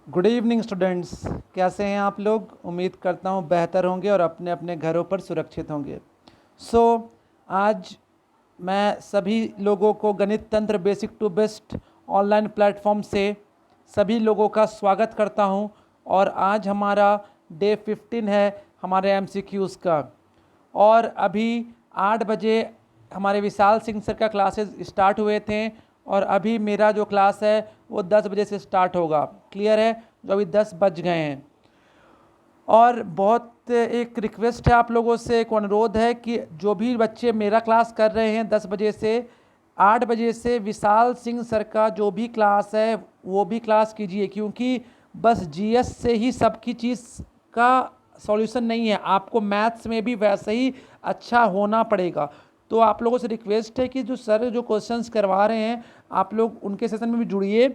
Good evening students. कैसे हैं आप लोग? उम्मीद करता हूँ बेहतर होंगे और अपने अपने घरों पर सुरक्षित होंगे। सो आज मैं सभी लोगों को Ganit Tantra basic to best online platform से सभी लोगों का स्वागत करता हूँ। और आज हमारा डे 15 है हमारे MCQs का। और अभी 8 बजे हमारे विशाल सिंह सर का क्लासेस स्टार्ट हुए थे और अभी मेरा जो क्लास है वो 10 बजे से स्टार्ट होगा। क्लियर है? जो अभी 10 बज गए हैं। और बहुत एक रिक्वेस्ट है आप लोगों से, एक अनुरोध है कि जो भी बच्चे मेरा क्लास कर रहे हैं 10 बजे से 8 बजे से विशाल सिंह सर का जो भी क्लास है वो भी क्लास कीजिए, क्योंकि बस जीएस से ही सबकी चीज़ का सॉल्यूशन नहीं है, आपको मैथ्स में भी वैसे ही अच्छा होना पड़ेगा। तो आप लोगों से रिक्वेस्ट है कि जो सर जो क्वेश्चंस करवा रहे हैं आप लोग उनके सेशन में भी जुड़िए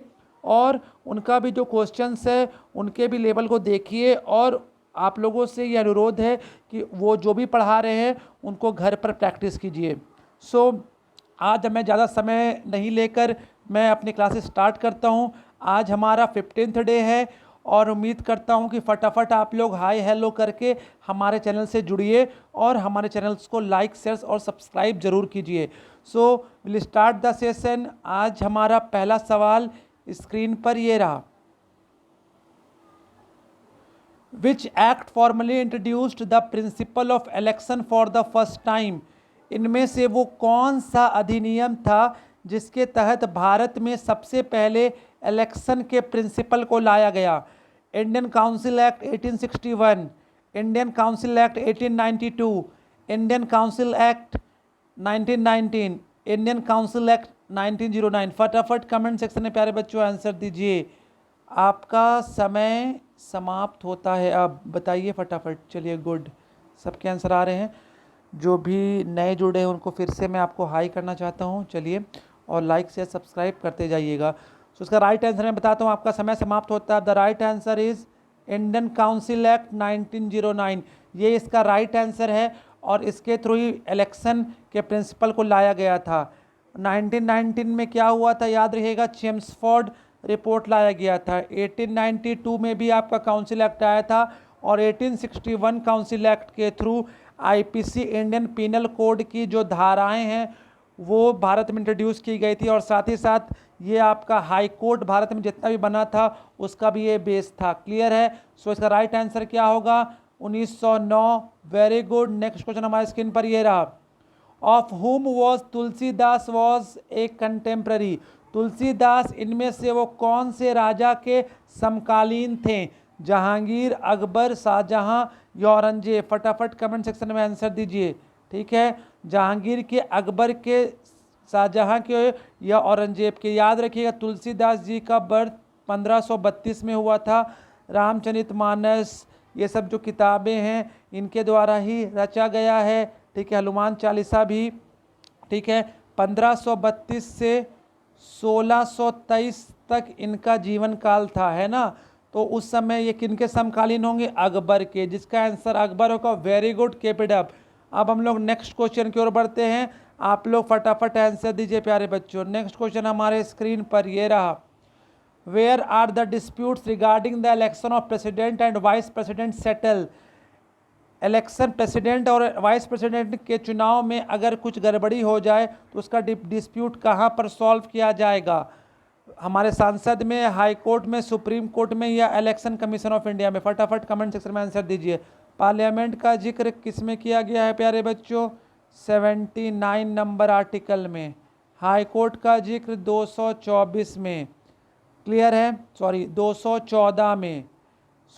और उनका भी जो क्वेश्चंस है उनके भी लेवल को देखिए। और आप लोगों से ये अनुरोध है कि वो जो भी पढ़ा रहे हैं उनको घर पर प्रैक्टिस कीजिए। आज मैं ज़्यादा समय नहीं लेकर मैं अपनी क्लासेस स्टार्ट करता हूँ। आज हमारा 15th डे है और उम्मीद करता हूँ कि फटाफट आप लोग हाय हेलो करके हमारे चैनल से जुड़िए और हमारे चैनल्स को लाइक शेयर और सब्सक्राइब जरूर कीजिए। Will start the session. आज हमारा पहला सवाल स्क्रीन पर ये रहा। Which act formally introduced the principle of election for the first time? इनमें से वो कौन सा अधिनियम था जिसके तहत भारत में सबसे पहले इलेक्शन के प्रिंसिपल को लाया गया? Indian council act 1861, Indian council act 1892, Indian council act 1919, Indian council act 1909। फटाफट कमेंट सेक्शन में प्यारे बच्चों आंसर दीजिए। आपका समय समाप्त होता है अब। बताइए फटाफट। चलिए गुड, सबके आंसर आ रहे हैं। जो भी नए जुड़े हैं उनको फिर से मैं आपको हाई करना चाहता हूँ। चलिए और लाइक से सब्सक्राइब करते जाइएगा। उसका राइट आंसर मैं बताता हूँ, आपका समय समाप्त होता है। The right answer is Indian council act 1909। ये इसका राइट आंसर है और इसके थ्रू ही इलेक्शन के प्रिंसिपल को लाया गया था। 1919 में क्या हुआ था याद रहिएगा, चेम्सफोर्ड रिपोर्ट लाया गया था। 1892 में भी आपका काउंसिल एक्ट आया था और 1861 काउंसिल एक्ट के through IPC Indian penal code की जो धाराएं हैं वो भारत में इंट्रोड्यूस की गई थी और साथ ही साथ ये आपका हाई कोर्ट भारत में जितना भी बना था उसका भी ये बेस था। क्लियर है? इसका राइट आंसर क्या होगा? 1909। Very good. नेक्स्ट क्वेश्चन हमारे स्क्रीन पर ये रहा। ऑफ हुम was Tulsidas was a contemporary? Tulsidas इनमें से वो कौन से राजा के समकालीन थे? जहांगीर, अकबर, शाहजहां या औरंगजेब? फटाफट कमेंट सेक्शन में आंसर दीजिए। ठीक है, जहांगीर के, अकबर के, शाहजहां के या औरंगजेब के? याद रखिएगा तुलसीदास जी का बर्थ 1532 में हुआ था। रामचरितमानस ये सब जो किताबें हैं इनके द्वारा ही रचा गया है। ठीक है, हनुमान चालीसा भी। ठीक है, 1532 से 1623 तक इनका जीवन काल था, है ना? तो उस समय ये किनके समकालीन होंगे? अकबर के, जिसका आंसर अकबर होगा। Very good, keep it up. अब हम लोग नेक्स्ट क्वेश्चन की ओर बढ़ते हैं। आप लोग फटाफट आंसर दीजिए प्यारे बच्चों। नेक्स्ट क्वेश्चन हमारे स्क्रीन पर ये रहा। Where are the disputes regarding the election of president and vice president settled? Election president और वाइस प्रेसिडेंट के चुनाव में अगर कुछ गड़बड़ी हो जाए तो उसका डिस्प्यूट कहाँ पर सॉल्व किया जाएगा? हमारे सांसद में, हाई कोर्ट में, सुप्रीम कोर्ट में या इलेक्शन कमीशन ऑफ इंडिया में? फटाफट कमेंट सेक्शन में आंसर दीजिए। पार्लियामेंट का जिक्र किस में किया गया है प्यारे बच्चों? 79 नंबर आर्टिकल में। हाई कोर्ट का जिक्र 224 में। क्लियर है? सॉरी 214 में।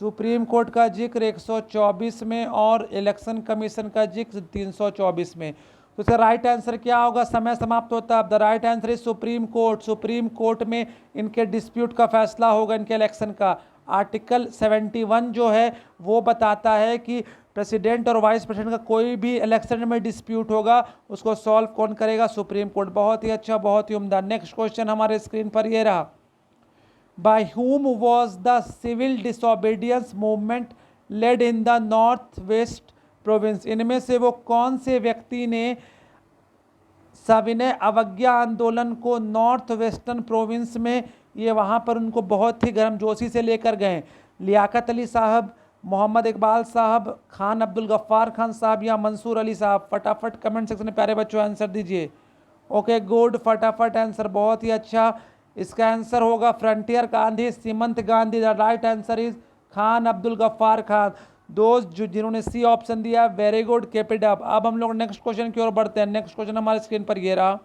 सुप्रीम कोर्ट का जिक्र 124 में और इलेक्शन कमीशन का जिक्र 324 में। तो इसका राइट आंसर क्या होगा? समय समाप्त होता है। The right answer is supreme court. Supreme court में इनके डिस्प्यूट का फैसला होगा, इनके इलेक्शन का। आर्टिकल 71 जो है वो बताता है कि प्रेसिडेंट और वाइस प्रेसिडेंट का कोई भी इलेक्शन में डिस्प्यूट होगा उसको सॉल्व कौन करेगा? Supreme court. बहुत ही अच्छा, बहुत ही उम्दा। नेक्स्ट क्वेश्चन हमारे स्क्रीन पर ये रहा। By whom was the civil disobedience movement led in the North West province? इनमें से वो कौन से व्यक्ति ने सविनय अवज्ञा आंदोलन को नॉर्थ वेस्टर्न प्रोविंस में ये वहाँ पर उनको बहुत ही गर्मजोशी से लेकर गए। लियाकत अली साहब, मोहम्मद इकबाल साहब, खान अब्दुल गफ्फार खान साहब या मंसूर अली साहब? फटाफट कमेंट सेक्शन में प्यारे बच्चों आंसर दीजिए। ओके गुड, फटाफट आंसर, बहुत ही अच्छा। इसका आंसर होगा Frontier Gandhi, Seemant Gandhi. The right answer is Khan Abdul Ghaffar Khan. दोस्त जिन्होंने सी ऑप्शन दिया, very good, keep it up. अब हम लोग नेक्स्ट क्वेश्चन की ओर बढ़ते हैं। नेक्स्ट क्वेश्चन हमारे स्क्रीन पर ये रहा।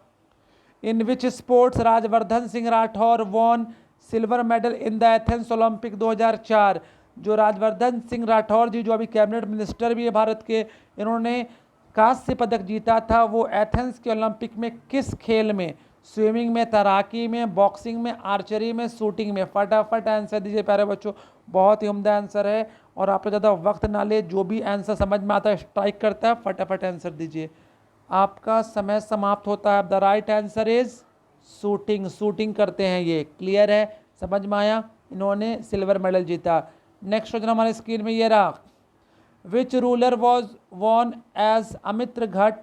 In which sports Rajvardhan Singh Rathore won silver medal in the Athens Olympic 2004? जो राजवर्धन सिंह राठौर जी, जो अभी कैबिनेट मिनिस्टर भी है भारत के, इन्होंने कांस्य पदक जीता था। वो एथेंस के ओलंपिक में किस खेल में? स्विमिंग में, तैराकी में, बॉक्सिंग में, आर्चरी में, शूटिंग में? फटाफट आंसर दीजिए प्यारे बच्चों, बहुत ही उम्दा आंसर है। और आप ज़्यादा वक्त ना ले, जो भी आंसर समझ में आता है स्ट्राइक करता है, फटाफट आंसर दीजिए। आपका समय समाप्त होता है। The right answer is shooting. Shooting करते हैं ये, क्लियर है, समझ में आया? इन्होंने सिल्वर मेडल जीता। नेक्स्ट क्वेश्चन हमारे स्क्रीन में ये रहा। Which ruler was won as Amitraghata,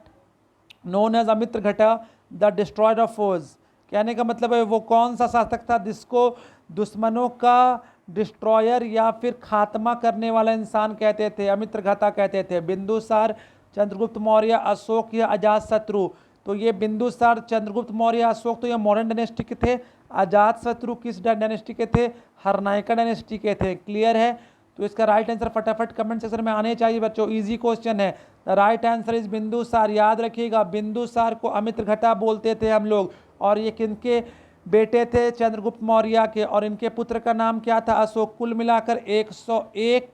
known as अमित्र घटा द डिस्ट्रॉयर ऑफ फोर्स? कहने का मतलब है वो कौन सा शासक था जिसको दुश्मनों का डिस्ट्रॉयर या फिर खात्मा करने वाला इंसान कहते थे, अमित्र घटा कहते थे? बिंदुसार, चंद्रगुप्त मौर्य, अशोक या अजातशत्रु? तो ये बिंदुसार, चंद्रगुप्त मौर्य, अशोक तो ये मॉडर्न डायनेस्टी के थे। अजातशत्रु किस डायनेस्टी के थे? हरनायका डायनेस्टी के थे। क्लियर है? तो इसका राइट आंसर फटाफट कमेंट सेक्शन में आने चाहिए बच्चों, इजी क्वेश्चन है। The right answer is Bindusara. याद रखिएगा, बिंदुसार को अमित्र घटा बोलते थे हम लोग। और ये किनके बेटे थे? चंद्रगुप्त मौर्य के। और इनके पुत्र का नाम क्या था? अशोक। कुल मिलाकर 101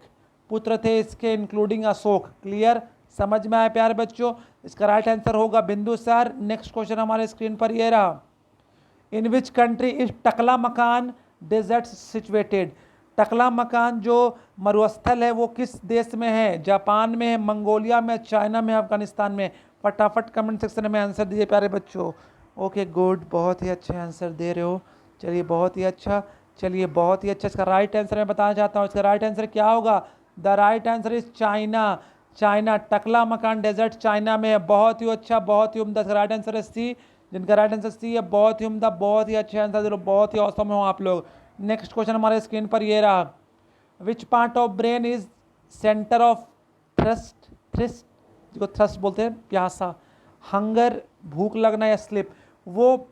पुत्र थे इसके, इंक्लूडिंग अशोक। क्लियर, समझ में आया प्यारे बच्चों? इसका राइट आंसर होगा बिंदुसार। नेक्स्ट क्वेश्चन हमारे स्क्रीन पर ये रहा। इन विच कंट्री इज टकला मकान डेजर्ट सिचुएटेड? टकला मकान जो मरुस्थल है वो किस देश में है? जापान में है, मंगोलिया में, चाइना में, अफगानिस्तान में? फटाफट कमेंट सेक्शन में आंसर दीजिए प्यारे बच्चों। ओके गुड, बहुत ही अच्छे आंसर दे रहे हो। चलिए बहुत ही अच्छा, चलिए बहुत ही अच्छा। इसका राइट आंसर मैं बताना चाहता हूँ। इसका राइट आंसर क्या होगा? The right answer is China. China, टकला मकान डेजर्ट चाइना में है। बहुत ही अच्छा, बहुत ही उम्दा। इसका राइट आंसर है सी। जिनका राइट आंसर सी है, बहुत ही उम्दा, बहुत ही अच्छे आंसर दे रहे हो, बहुत ही औसम हो आप लोग। नेक्स्ट क्वेश्चन हमारे स्क्रीन पर ये रहा। विच part of brain is centre of thrust? Thrust, जिसको थ्रस्ट बोलते हैं, प्यासा, हंगर, भूख लगना या स्लिप? वो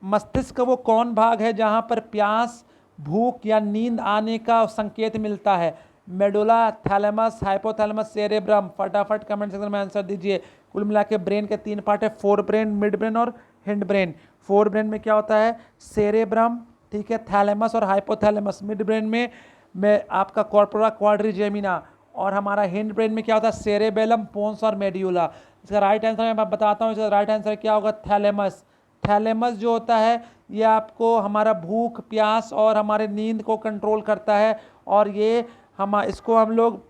मस्तिष्क का वो कौन भाग है जहां पर प्यास, भूख या नींद आने का संकेत मिलता है? Medulla, thalamus, hypothalamus, cerebrum? फटाफट कमेंट सेक्शन में आंसर दीजिए। कुल मिला के ब्रेन के 3 पार्ट है, फोर ब्रेन, मिड ब्रेन और हिंड ब्रेन। फोर ब्रेन में क्या होता है? सेरेब्रम, ठीक है, थैलेमस और हाइपोथैलेमस। मिड ब्रेन में आपका कॉर्पोरा क्वाड्रिजेमिना। और हमारा हिंड ब्रेन में क्या होता है? सेरेबेलम, पोन्स और मेड्यूला। इसका राइट आंसर मैं बताता हूँ। इसका राइट आंसर क्या होगा? थैलेमस। थैलेमस जो होता है ये आपको हमारा भूख, प्यास और हमारे नींद को कंट्रोल करता है। और ये इसको हम लोग,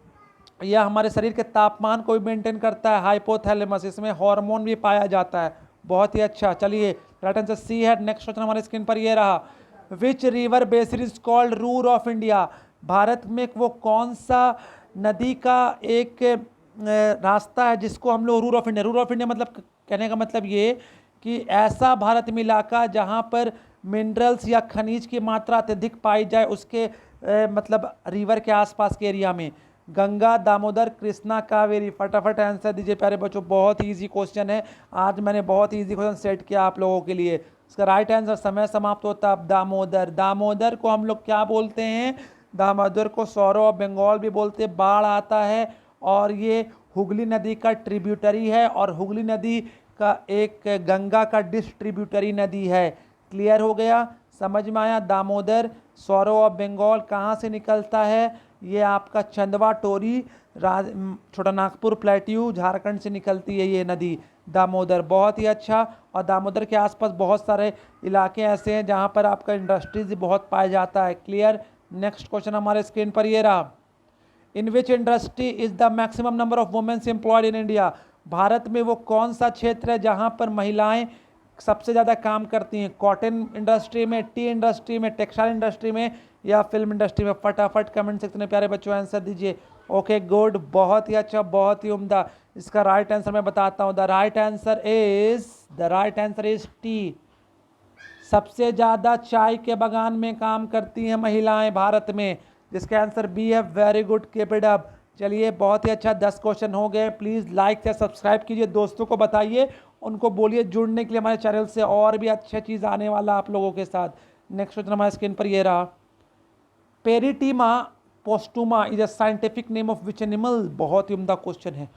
यह हमारे शरीर के तापमान को भी मेंटेन करता है। हाइपोथैलेमस, इसमें हार्मोन भी पाया जाता है। बहुत ही अच्छा, चलिए राइट आंसर सी है। नेक्स्ट क्वेश्चन हमारे स्क्रीन पर ये रहा। Which river basin is called Ruhr of India? Bharat में वो कौन सा नदी का एक रास्ता है जिसको हम लोग Ruhr of India? Ruhr of India मतलब, कहने का मतलब ये कि ऐसा भारत में इलाका जहाँ पर मिनरल्स या खनिज की मात्रा अत्यधिक पाई जाए, उसके मतलब रिवर के आसपास के एरिया में। गंगा, दामोदर, कृष्णा, कावेरी? फटाफट आंसर दीजिए प्यारे बच्चों, बहुत ही ईजी क्वेश्चन है। आज मैंने बहुत ही ईजी क्वेश्चन सेट किया आप लोगों के लिए। इसका राइट आंसर, समय समाप्त होता है। दामोदर। दामोदर को हम लोग क्या बोलते हैं? दामोदर को सौरो ऑफ बंगाल भी बोलते हैं। बाढ़ आता है और ये हुगली नदी का ट्रिब्यूटरी है, और हुगली नदी का एक गंगा का डिस्ट्रीब्यूटरी नदी है। क्लियर हो गया, समझ में आया? दामोदर, सौरो ऑफ बंगाल कहाँ से निकलता है? ये आपका चंदवा, टोरी, छोटा नागपुर, प्लेट्यू, झारखंड से निकलती है ये नदी दामोदर। बहुत ही अच्छा। और दामोदर के आसपास बहुत सारे इलाके ऐसे हैं जहाँ पर आपका इंडस्ट्रीज बहुत पाया जाता है। क्लियर। नेक्स्ट क्वेश्चन हमारे स्क्रीन पर ये रहा। In which industry is the maximum number of womens employed in India? Bharat में वो कौन सा क्षेत्र है जहाँ पर महिलाएं सबसे ज़्यादा काम करती हैं? कॉटन इंडस्ट्री में, टी इंडस्ट्री में, टेक्सटाइल इंडस्ट्री में या फिल्म इंडस्ट्री में? फटाफट कमेंट सेक्शन में प्यारे बच्चों आंसर दीजिए। ओके गुड, बहुत ही अच्छा, बहुत ही उम्दा। इसका राइट आंसर मैं बताता हूँ। The right answer is T, सबसे ज़्यादा चाय के बागान में काम करती हैं महिलाएं भारत में, जिसका आंसर बी है। Very good, keep it up. चलिए बहुत ही अच्छा, 10 क्वेश्चन हो गए। प्लीज़ लाइक या सब्सक्राइब कीजिए, दोस्तों को बताइए, उनको बोलिए जुड़ने के लिए हमारे चैनल से, और भी अच्छी चीज़ आने वाला आप लोगों के साथ। नेक्स्ट क्वेश्चन हमारे स्क्रीन पर ये रहा। Pheretima posthuma is a scientific name of which animal. बहुत ही उम्दा क्वेश्चन है,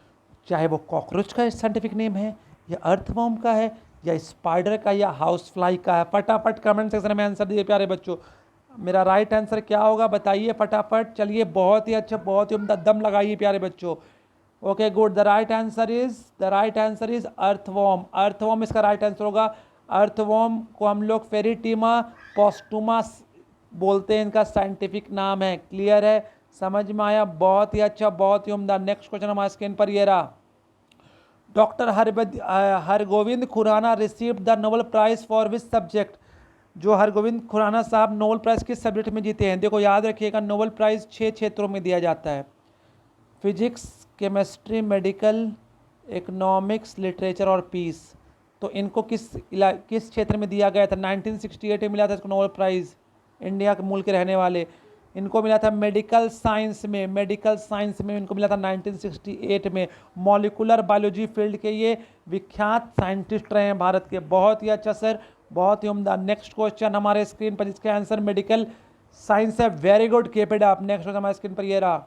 चाहे वो कॉकरोच का साइंटिफिक नेम है, या अर्थवॉर्म का है, या स्पाइडर का, या हाउस फ्लाई का है। फटाफट कमेंट सेक्शन में आंसर दीजिए प्यारे बच्चों। मेरा राइट आंसर क्या होगा बताइए फटाफट। चलिए बहुत ही अच्छा, बहुत ही उम्दा, दम लगाइए प्यारे बच्चों। Okay good, the right answer is earthworm. Earthworm इसका राइट आंसर होगा। अर्थवॉर्म को हम लोग पेरिटीमा पोस्टुमा बोलते हैं, इनका साइंटिफिक नाम है। क्लियर है, समझ में आया? बहुत ही अच्छा, बहुत ही उम्दा। नेक्स्ट क्वेश्चन हमारे स्क्रीन पर ये रहा। Doctor Hargobind Khorana received the Nobel prize for which subject. जो हरगोविंद खुराना साहब नोबेल प्राइज किस सब्जेक्ट में जीते हैं? देखो याद रखिएगा, नोबेल प्राइज 6 क्षेत्रों में दिया जाता है। Physics, chemistry, medical, economics, literature और पीस। तो इनको किस क्षेत्र में दिया गया था? 1968 में मिला था इसको नोबेल प्राइज़, इंडिया के मूल के रहने वाले। इनको मिला था मेडिकल साइंस में, इनको मिला था 1968 में। मॉलिकुलर बायोलॉजी फील्ड के ये विख्यात साइंटिस्ट रहे हैं भारत के। बहुत ही अच्छा सर, बहुत ही उम्दा। नेक्स्ट क्वेश्चन हमारे स्क्रीन पर, जिसका आंसर मेडिकल साइंस है। Very good, keep it up. Next question हमारे स्क्रीन पर ये रहा।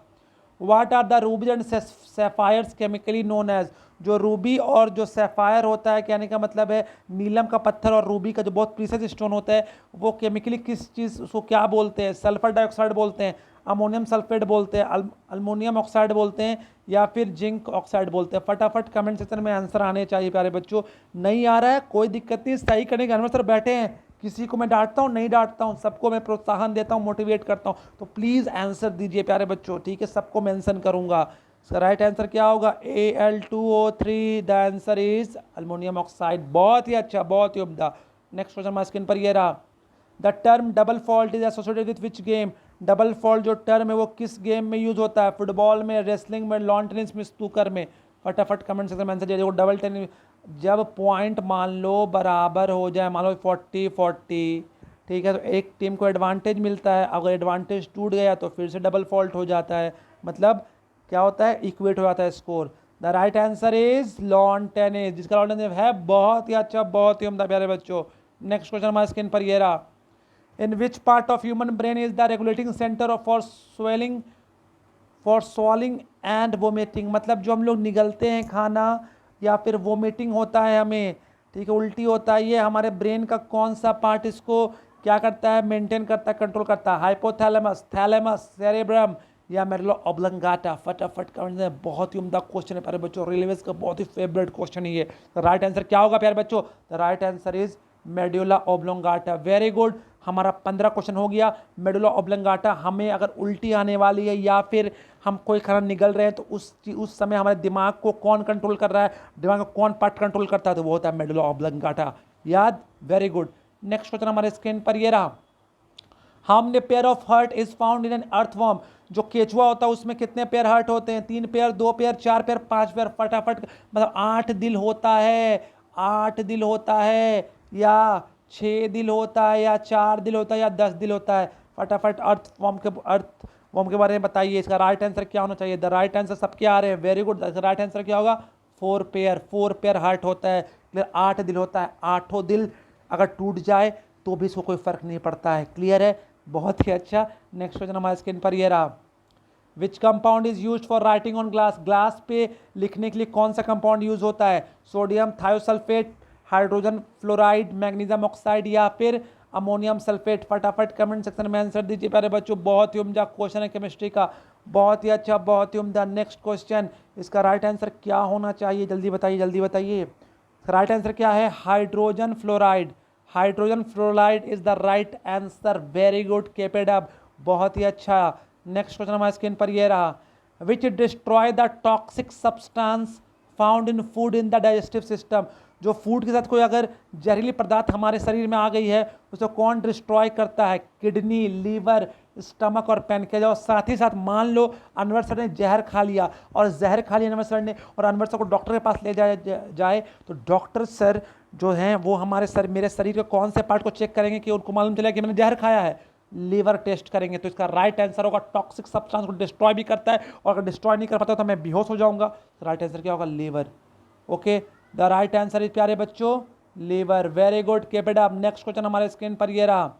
What are the rubies and sapphires chemically known as. जो रूबी और जो सैफायर होता है, कहने का मतलब है नीलम का पत्थर और रूबी का जो बहुत प्रीसियस स्टोन होता है, वो केमिकली किस चीज़, उसको क्या बोलते हैं? सल्फर डाइऑक्साइड बोलते हैं, अमोनियम सल्फेट बोलते हैं, अल्मोनियम ऑक्साइड बोलते हैं, या फिर जिंक ऑक्साइड बोलते हैं। फटाफट कमेंट सेक्शन में आंसर आने चाहिए प्यारे बच्चों। नहीं आ रहा है कोई दिक्कत नहीं, सही करने के अनवर सर बैठे हैं, किसी को मैं डांटता हूँ नहीं डांटता हूँ, सबको मैं प्रोत्साहन देता हूँ, मोटिवेट करता हूँ। तो प्लीज़ आंसर दीजिए प्यारे बच्चों, ठीक है? सबको मेंशन करूँगा। इसका राइट आंसर क्या होगा? Al2O3। The answer is aluminium oxide. बहुत ही अच्छा, बहुत ही उम्दा। नेक्स्ट क्वेश्चन हमारे स्क्रीन पर ये रहा। The term double fault is associated with which game. Double fault जो टर्म है वो किस गेम में यूज होता है? फुटबॉल में, रेसलिंग में, लॉन टेनिस में, स्नूकर में। फटाफट कमेंट सेक्शन में आंसर दीजिए। डबल टेनिस, जब पॉइंट मान लो बराबर हो जाए, मान लो 40-40, ठीक है, तो एक टीम को एडवांटेज मिलता है। अगर एडवांटेज टूट गया तो फिर से डबल फॉल्ट हो जाता है, मतलब क्या होता है? इक्वेट हो जाता है score. The right answer is lawn tennis, जिसका लॉन टेनिस है। बहुत ही अच्छा, बहुत ही उम्दा प्यारे बच्चों। नेक्स्ट क्वेश्चन हमारे स्क्रीन पर ये रहा। In which part of human brain is the regulating centre for swallowing and vomiting. मतलब जो हम लोग निगलते हैं खाना, या फिर वोमिटिंग होता है हमें, ठीक है, उल्टी होता है, ये हमारे ब्रेन का कौन सा पार्ट इसको क्या करता है? मेंटेन करता है, कंट्रोल करता है? हाइपोथैलेमस, थैलेमस, सेरेब्रम, या मेडुला ऑब्लंगाटा। फटाफट कमेंट में। बहुत ही उम्दा क्वेश्चन है प्यारे बच्चों, रेलवेज का बहुत ही फेवरेट क्वेश्चन है ये। तो राइट आंसर क्या होगा प्यारे बच्चों? The right answer is medulla oblongata. Very good, हमारा 15 क्वेश्चन हो गया। मेडुला ऑब्लंगाटा, हमें अगर उल्टी आने वाली है या फिर हम कोई खाना निगल रहे हैं, तो उस समय हमारे दिमाग को कौन कंट्रोल कर रहा है, दिमाग को कौन पार्ट कंट्रोल करता है? तो वो होता है मेडुला ऑब्लंगाटा। याद? Very good. नेक्स्ट क्वेश्चन हमारे स्क्रीन पर ये रहा। How many pair of heart is found in an earthworm. जो केचुआ होता है उसमें कितने पेयर हार्ट होते हैं? 3 पेयर, 2 पेयर, 4 पेयर, 5 पेयर। फटाफट, मतलब 8 दिल होता है, 8 दिल होता है, या 6 दिल होता है, या 4 दिल होता है, या 10 दिल होता है? फटाफट अर्थवर्म के बारे में बताइए। इसका राइट आंसर क्या होना चाहिए? द राइट आंसर सबके आ रहे हैं। वेरी गुड, राइट आंसर क्या होगा? 4 पेयर। 4 पेयर हार्ट होता है, 8 दिल होता है। 8 दिल अगर टूट जाए तो भी इसको कोई फर्क नहीं पड़ता है। क्लियर है? बहुत ही अच्छा। नेक्स्ट क्वेश्चन हमारे स्क्रीन पर ये रहा। Which compound is use for writing on glass. Glass पे लिखने के लिए कौन सा कंपाउंड यूज होता है? Sodium thiosulphate, hydrogen fluoride, magnesium oxide, या फिर अमोनियम सल्फेट? फटाफट कमेंट सेक्शन में आंसर दीजिए प्यारे बच्चों। बहुत ही उम्दा क्वेश्चन है केमिस्ट्री का, बहुत ही अच्छा, बहुत ही उम्दा। नेक्स्ट क्वेश्चन, इसका राइट आंसर क्या होना चाहिए? जल्दी बताइए, जल्दी बताइए। राइट आंसर क्या है? Hydrogen fluoride. Hydrogen fluoride is the right answer. Very good, keep it up. बहुत ही अच्छा। नेक्स्ट क्वेश्चन हमारे स्क्रीन पर ये रहा। Which destroy the toxic substance found in food in the digestive system. जो फूड के साथ कोई अगर जहरीली पदार्थ हमारे शरीर में आ गई है, उसको कौन डिस्ट्रॉय करता है? किडनी, लीवर, स्टमक और पैनकेज। और साथ ही साथ मान लो अनवर सर ने जहर खा लिया, और जहर खा लिया अनवर सर ने, और अनवर सर को डॉक्टर के पास ले जाए तो डॉक्टर सर जो हैं वो हमारे मेरे शरीर के कौन से पार्ट को चेक करेंगे कि उनको मालूम चला कि मैंने जहर खाया है? लीवर टेस्ट करेंगे। तो इसका राइट आंसर होगा टॉक्सिक सब्सटेंस को डिस्ट्रॉय भी करता है, और अगर डिस्ट्रॉय नहीं कर पाता तो मैं बेहोश हो जाऊंगा। तो राइट आंसर क्या होगा? Liver. Okay, the right answer is प्यारे बच्चों liver. Very good, keep it up. Next question हमारे स्क्रीन पर ये रहा।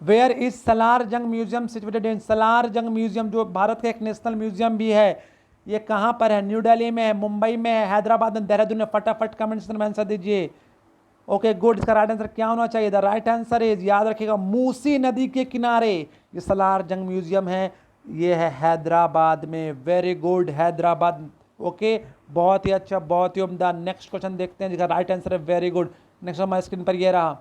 वेयर इज सलार जंग म्यूजियम सिचुएटेड इन? सलार जंग म्यूजियम जो भारत का एक नेशनल म्यूजियम भी है, ये कहां पर है? न्यू दिल्ली में है, मुंबई में है, हैदराबाद में, देहरादून में? फटाफट कमेंट सेक्शन में आंसर दीजिए। ओके गुड, इसका राइट आंसर क्या होना चाहिए? द राइट आंसर इज, याद रखिएगा, मूसी नदी के किनारे ये सलार जंग म्यूजियम है, ये है हैदराबाद में। Very good, Hyderabad. ओके, बहुत ही अच्छा, बहुत ही उम्दा। नेक्स्ट क्वेश्चन देखते हैं जिसका राइट आंसर है वेरी गुड। नेक्स्ट हमारे स्क्रीन पर ये रहा।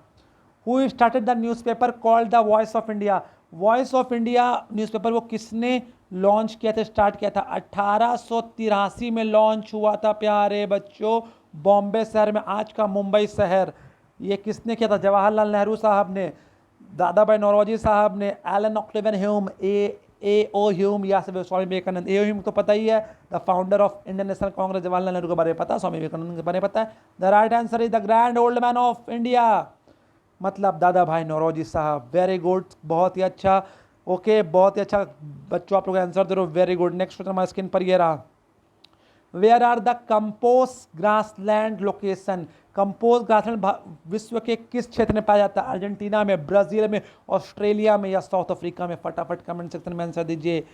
Who started the newspaper called the voice of India? Voice of India newspaper वो किसने लॉन्च किया था, स्टार्ट किया था? 1883 में लॉन्च हुआ था प्यारे बच्चों, बॉम्बे शहर में, आज का मुंबई शहर। ये किसने किया था? जवाहरलाल नेहरू साहब ने, दादा भाई नौरोजी साहब ने, एलन ऑक्टेवियन ह्यूम, ए ओ ह्यूम, या स्वामी विवेकानंद। ए ओ ह्यूम तो पता ही है, the founder of Indian national Congress. Jawaharlal Nehru के बारे में पता, स्वामी विवेकानंद के बारे में पता है। The right answer is the grand old man of India, मतलब दादा भाई नौरोजी साहब। वेरी गुड, बहुत ही अच्छा। ओके, बहुत ही अच्छा बच्चों, आप लोग आंसर दे रहे हो, वेरी गुड। नेक्स्ट क्वेश्चन हमारे स्क्रीन पर ये रहा। Where are the Campos grassland location? Campos grassland विश्व के किस क्षेत्र में पाया जाता है? अर्जेंटीना में, ब्राजील में, ऑस्ट्रेलिया में, या साउथ अफ्रीका में? फटाफट कमेंट सेक्शन में आंसर दीजिए।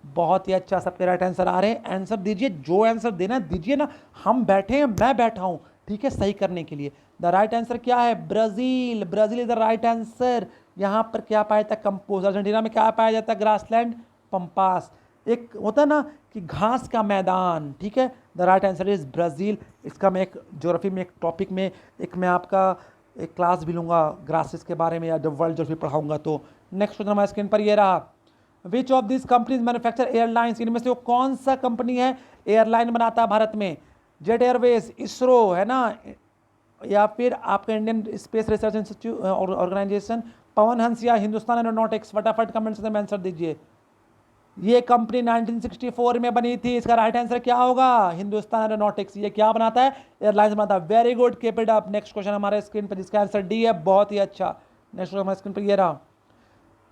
बहुत ही अच्छा, सबके राइट आंसर आ रहे हैं। आंसर दीजिए, जो आंसर देना दीजिए ना, हम बैठे हैं, मैं बैठा हूं, ठीक है, सही करने के लिए। द राइट आंसर क्या है? Brazil. Brazil is the right answer. यहाँ पर क्या पाया जाता है? कंपोज। अर्जेंटीना में क्या पाया जाता है? ग्रासलैंड पंपास, एक होता है ना कि घास का मैदान, ठीक है। The right answer is Brazil. इसका मैं एक ज्योग्राफी में, एक टॉपिक में, एक मैं आपका एक क्लास भी लूँगा ग्रासेस के बारे में, या जब वर्ल्ड ज्योग्राफी पढ़ाऊंगा तो। नेक्स्ट क्वेश्चन हमारे स्क्रीन पर ये रहा। Which of this companies manufacture airlines? इनमें से वो कौन सा कंपनी है एयरलाइन बनाता है भारत में? जेट एयरवेज, इसरो है ना, या फिर आपका Indian space research institute organisation, Pawan Hans, या हिंदुस्तान एरोनॉटिक्स? फटाफट कमेंट्स में आंसर दीजिए। ये कंपनी 1964 में बनी थी। इसका राइट आंसर क्या होगा? हिंदुस्तान एरोनॉटिक्स। ये क्या बनाता है? एयरलाइंस बनाता है। Very good, keep it up. Next question हमारे स्क्रीन पर जिसका आंसर डी है, बहुत ही अच्छा। नेक्स्ट क्वेश्चन हमारे स्क्रीन पर ये रहा।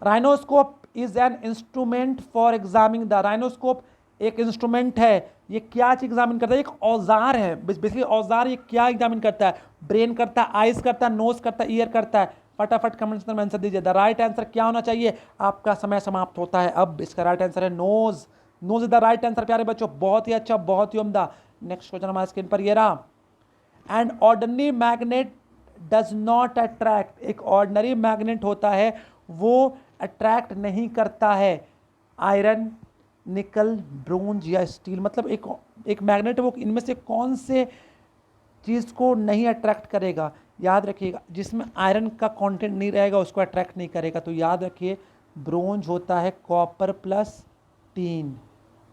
Rhinoscope is an instrument for examining the? Rhinoscope एक इंस्ट्रूमेंट है, ये क्या चीज एग्जामिन करता है? एक औजार है बेसिकली। औजार ये क्या एग्जामिन करता है? ब्रेन करता है, आइज करता है, नोज करता है, ईयर करता है? फटाफट कमेंट्स में आंसर दीजिए। द राइट आंसर क्या होना चाहिए? आपका समय समाप्त होता है अब। इसका राइट आंसर है nose. Nose is the right answer प्यारे बच्चों, बहुत ही अच्छा, बहुत ही उम्दा। नेक्स्ट क्वेश्चन हमारे स्क्रीन पर ये रहा। And ordinary magnet does not attract? एक ऑर्डिनरी मैग्नेट होता है वो अट्रैक्ट नहीं करता है आयरन, निकल, ब्रोंज या स्टील। मतलब एक मैग्नेट है, वो इनमें से कौन से चीज़ को नहीं अट्रैक्ट करेगा? याद रखिएगा, जिसमें आयरन का कंटेंट नहीं रहेगा उसको अट्रैक्ट नहीं करेगा। तो याद रखिए, ब्रोंज होता है copper plus tin,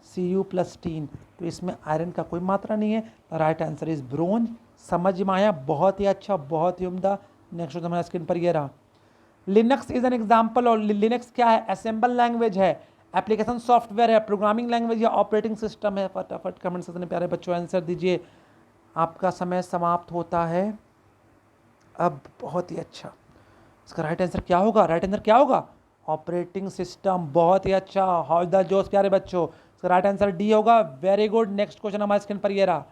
Cu plus tin, तो इसमें आयरन का कोई मात्रा नहीं है। Right answer is bronze. समझ में आया? बहुत ही अच्छा, बहुत ही उम्दा। नेक्स्ट हमारे स्क्रीन पर ये रहा। Linux is an example. और लिनक्स क्या है? असेंबल लैंग्वेज है, एप्लीकेशन सॉफ्टवेयर है, प्रोग्रामिंग लैंग्वेज या ऑपरेटिंग सिस्टम है? फटाफट कमेंट सेक्शन में प्यारे बच्चों आंसर दीजिए। आपका समय समाप्त होता है अब। बहुत ही अच्छा, इसका राइट आंसर क्या होगा? राइट आंसर क्या होगा? Operating system. बहुत ही अच्छा, हाउस द जोश प्यारे बच्चों। इसका राइट आंसर डी होगा। Very good. नेक्स्ट क्वेश्चन हमारे स्क्रीन पर ये रहा।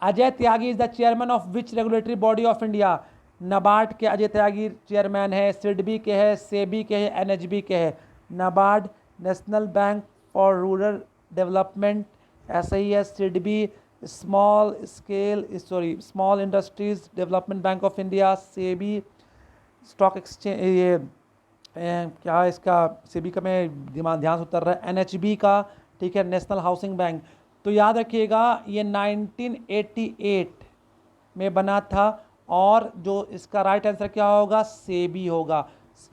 Ajay Tyagi is the chairman of which regulatory body of India? NABARD के अजय त्यागी चेयरमैन है, सिडबी के है, सेबी के है, एनएचबी के है? NABARD national bank for rural development, ऐसा ही है। SIDBI small small industries development bank of India. SEBI stock exchange, ये क्या इसका सेबी का मैं ध्यान से उतर रहा है, एनएचबी का, ठीक है, नेशनल हाउसिंग बैंक। तो याद रखिएगा ये 1988 में बना था, और जो इसका राइट आंसर क्या होगा? सेबी होगा।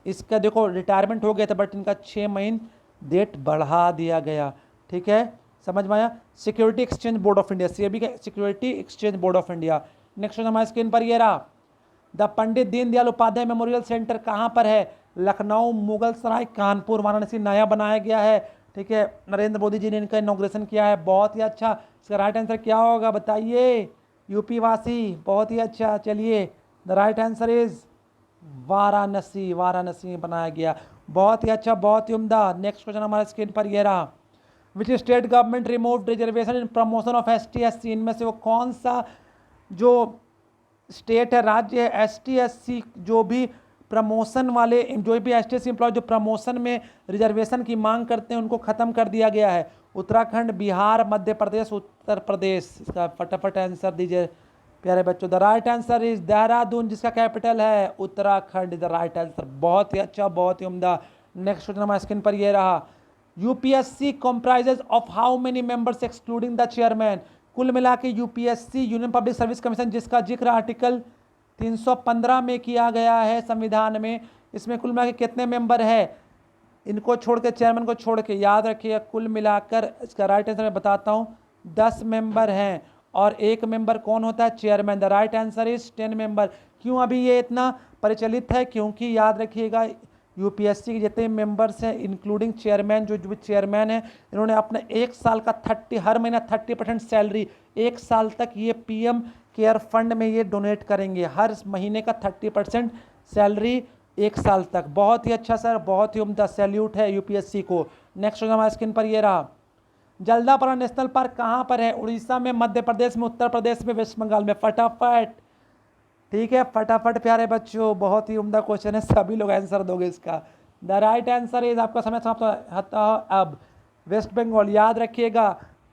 इसका देखो रिटायरमेंट हो गया था, बट इनका 6 महीने डेट बढ़ा दिया गया, ठीक है, समझ में आया। Security exchange board of India, SEBI का security exchange board of India. Next हमारे स्क्रीन पर ये रहा। The Pandit Deendayal Upadhyay memorial centre कहाँ पर है? लखनऊ, मुगल सराय, कानपुर, वाराणसी, नया बनाया गया है। ठीक है, नरेंद्र मोदी जी ने इनका इनॉग्रेशन किया है। बहुत ही अच्छा। इसका राइट आंसर क्या होगा बताइए? यूपी वासी। बहुत ही अच्छा। चलिए, the right answer is Varanasi. Varanasi में बनाया गया। बहुत ही अच्छा, बहुत ही उम्दा। नेक्स्ट क्वेश्चन हमारे स्क्रीन पर ये रहा। Which state government removed reservation in promotion of ST/SC? इनमें से वो कौन सा जो स्टेट है, राज्य है, ST/SC जो भी प्रमोशन वाले, जो भी ST/SC एम्प्लॉय जो प्रमोशन में रिजर्वेशन की मांग करते हैं उनको खत्म कर दिया गया है? उत्तराखंड, बिहार, मध्य प्रदेश, उत्तर प्रदेश। इसका फटाफट आंसर दीजिए प्यारे बच्चों। The right answer is Dehradun, जिसका कैपिटल है Uttarakhand. Is the right answer. बहुत ही अच्छा, बहुत ही उम्दा। नेक्स्ट क्वेश्चन हमारे स्क्रीन पर ये रहा। UPSC comprises of how many members excluding the chairman? कुल मिला के UPSC union public service commission, जिसका जिक्र आर्टिकल 315 में किया गया है संविधान में, इसमें कुल मिला के कितने मेंबर है? इनको छोड़ के, चेयरमैन को छोड़ के, याद रखिए कुल मिलाकर इसका राइट आंसर मैं बताता हूँ, 10 मेंबर हैं। और एक मेंबर कौन होता है? Chairman. The right answer is 10 member. क्यों अभी ये इतना प्रचलित है? क्योंकि याद रखिएगा UPSC के जितने मेंबर्स हैं इंक्लूडिंग चेयरमैन, जो भी चेयरमैन है, इन्होंने अपने एक साल का हर महीना 30% सैलरी, एक साल तक ये PM केयर फंड में ये डोनेट करेंगे। हर महीने का 30% सैलरी एक साल तक। बहुत ही अच्छा सर, बहुत ही उम्दा। सैल्यूट है UPSC को। नेक्स्ट हमारे स्क्रीन पर ये रहा। जल्दापारा नेशनल पार्क कहाँ पर है? उड़ीसा में, मध्य प्रदेश में, उत्तर प्रदेश में, वेस्ट बंगाल में? फटाफट। ठीक है, फटाफट प्यारे बच्चों। बहुत ही उम्दा क्वेश्चन है, सभी लोग आंसर दोगे इसका। द राइट आंसर इज, आपका समय समाप्त होता है अब। वेस्ट बंगाल। याद रखिएगा,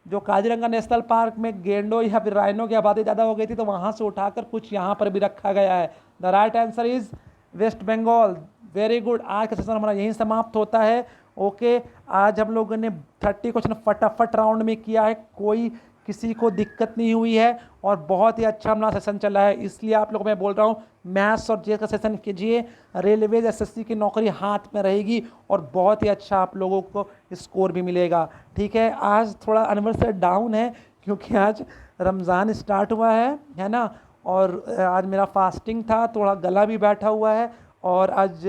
जो काजीरंगा नेशनल पार्क में गेंडों या फिर राइनो की आबादी ज़्यादा हो गई थी, तो वहाँ से उठाकर कुछ यहाँ पर भी रखा गया है। The right answer is West Bengal. Very good. आज का सेशन हमारा यहीं समाप्त होता है। ओके, आज हम लोगों ने 30 क्वेश्चन फटाफट राउंड में किया है, कोई किसी को दिक्कत नहीं हुई है और बहुत ही अच्छा हमारा सेशन चला है। इसलिए आप लोगों को मैं बोल रहा हूँ, मैथ्स और जीएस का सेशन कीजिए। रेलवेज SSC की नौकरी हाथ में रहेगी और बहुत ही अच्छा आप लोगों को स्कोर भी मिलेगा। ठीक है, आज थोड़ा एनिवर्सरी डाउन है क्योंकि आज रमज़ान स्टार्ट हुआ है ना, और आज मेरा फास्टिंग था, थोड़ा गला भी बैठा हुआ है, और आज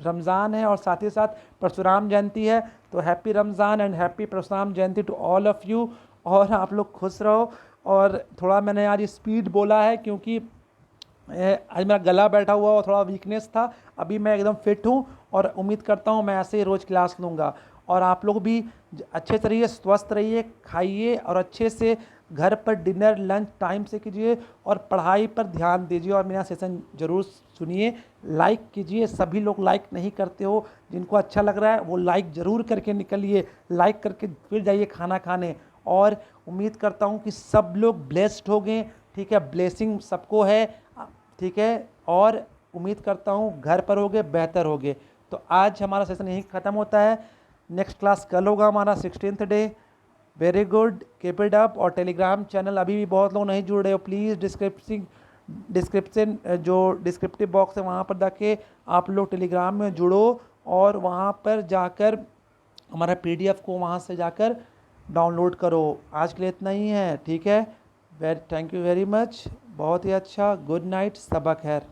रमज़ान है और साथ ही साथ परशुराम जयंती है। तो happy Ramzan and happy Parshuram Jayanti to all of you. और आप लोग खुश रहो। और थोड़ा मैंने आज स्पीड बोला है क्योंकि आज मेरा गला बैठा हुआ और थोड़ा वीकनेस था। अभी मैं एकदम फिट हूँ और उम्मीद करता हूँ मैं ऐसे ही रोज़ क्लास लूँगा। और आप लोग भी अच्छे से रहिए, स्वस्थ रहिए, खाइए और अच्छे से घर पर डिनर लंच टाइम से कीजिए और पढ़ाई पर ध्यान दीजिए। और मेरा सेशन ज़रूर सुनिए, लाइक कीजिए। सभी लोग लाइक नहीं करते हो, जिनको अच्छा लग रहा है वो लाइक ज़रूर करके निकलिए, लाइक करके फिर जाइए खाना खाने। और उम्मीद करता हूँ कि सब लोग ब्लेस्ड हो गए। ठीक है, ब्लेसिंग सबको है। ठीक है, और उम्मीद करता हूँ घर पर होगे बेहतर होगे। तो आज हमारा सेशन यहीं ख़त्म होता है। नेक्स्ट क्लास कल होगा हमारा 16th day. Very good, keep it up. और टेलीग्राम चैनल अभी भी बहुत लोग नहीं जुड़ रहे हो, प्लीज़ डिस्क्रिप्शन जो डिस्क्रिप्टिव बॉक्स है वहाँ पर जाके आप लोग टेलीग्राम में जुड़ो और वहाँ पर जाकर हमारा PDF को वहाँ से जाकर डाउनलोड करो। आज के लिए इतना ही है। ठीक है, थैंक यू वेरी मच। बहुत ही अच्छा। गुड नाइट, सबक खैर।